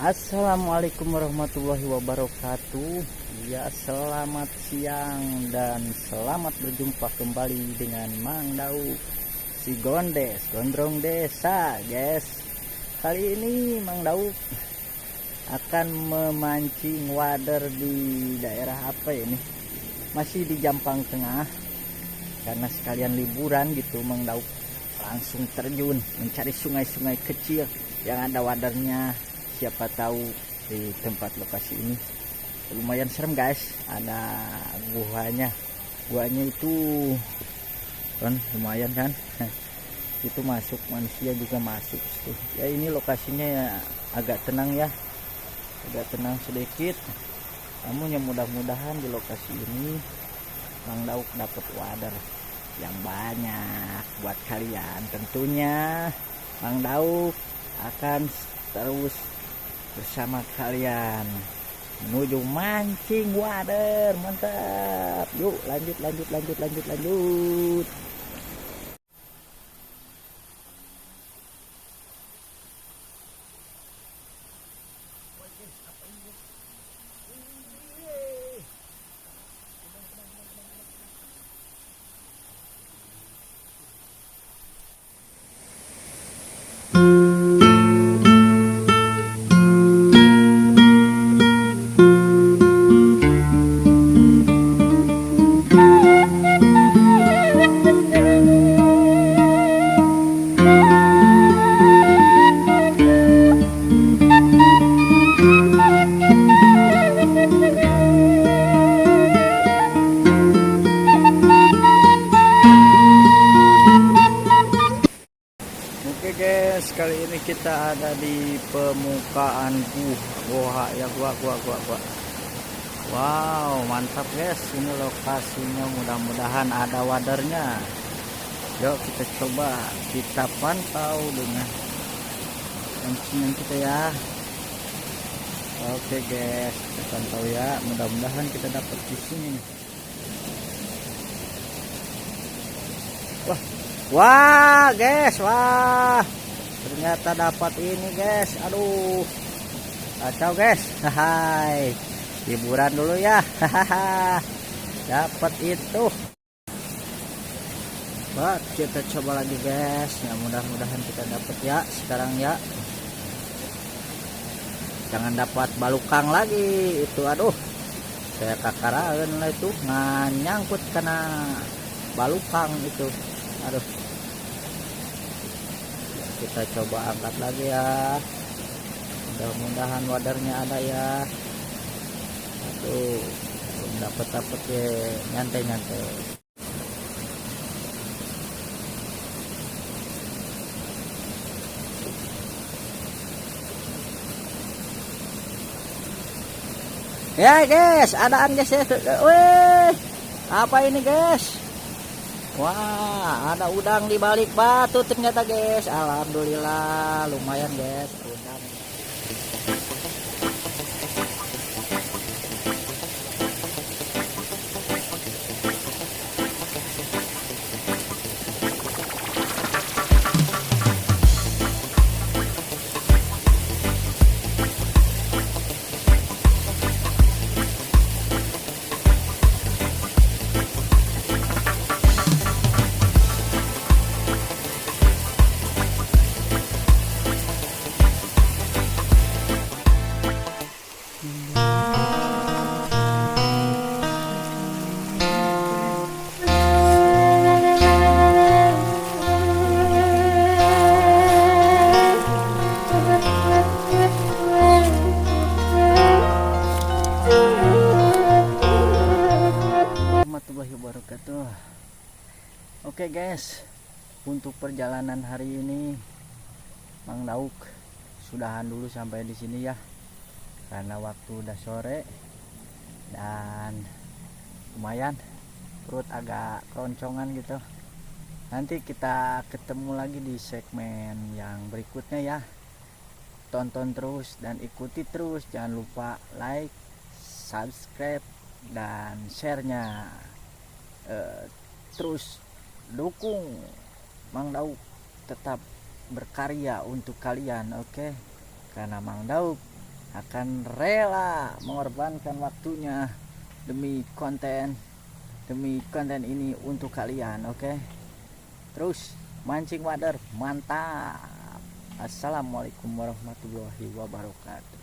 Assalamualaikum warahmatullahi wabarakatuh. Ya, selamat siang dan selamat berjumpa kembali dengan Mang Dau si Gondes, Gondrong Desa, guys. Kali ini Mang Dau akan memancing wader di daerah apa ini? Masih di Jampang Tengah. Karena sekalian liburan gitu, Mang Dau langsung terjun mencari sungai-sungai kecil yang ada wadernya. Siapa tahu di tempat lokasi ini lumayan serem, guys. Ada guanya itu kan lumayan kan. Itu masuk, manusia juga masuk ya. Ini lokasinya ya, agak tenang ya, agak tenang sedikit. Namun yang mudah-mudahan di lokasi ini Mang Dauk dapat wader yang banyak buat kalian. Tentunya Mang Dauk akan terus bersama kalian menuju mancing wader. Mantap, yuk lanjut. Oke guys, kali ini kita ada di permukaan gua. Wow, mantap guys. Ini lokasinya, mudah-mudahan ada wadernya. Yuk kita coba, kita pantau dengan pancingan kita ya. Oke guys, kita pantau ya. Mudah-mudahan kita dapat di sini. Wah guys, wah ternyata dapat ini guys. Aduh, kacau guys. Hai, hiburan dulu ya. Dapat itu. Buat kita coba lagi guys. Ya, mudah-mudahan kita dapat ya sekarang ya. Jangan dapat balukang lagi itu. Aduh, saya kakarain lah itu, nyangkut kena balukang itu. Aduh, kita coba angkat lagi ya. Mudah-mudahan wadernya ada ya. Aduh, belum dapat ya. Nyantai. Ya guys, adaan guys ya. Wih, apa ini guys? Wah, ada udang di balik batu ternyata guys. Alhamdulillah, lumayan guys udang. Oke guys, untuk perjalanan hari ini Mang Dauk sudahan dulu sampai di sini ya, karena waktu udah sore dan lumayan perut agak keroncongan gitu. Nanti kita ketemu lagi di segmen yang berikutnya ya. Tonton terus dan ikuti terus, jangan lupa like, subscribe dan share-nya. Terus dukung Mang Dauk tetap berkarya untuk kalian, oke? Karena Mang Dauk akan rela mengorbankan waktunya demi konten ini untuk kalian. Oke, terus mancing wader mantap. Assalamualaikum warahmatullahi wabarakatuh.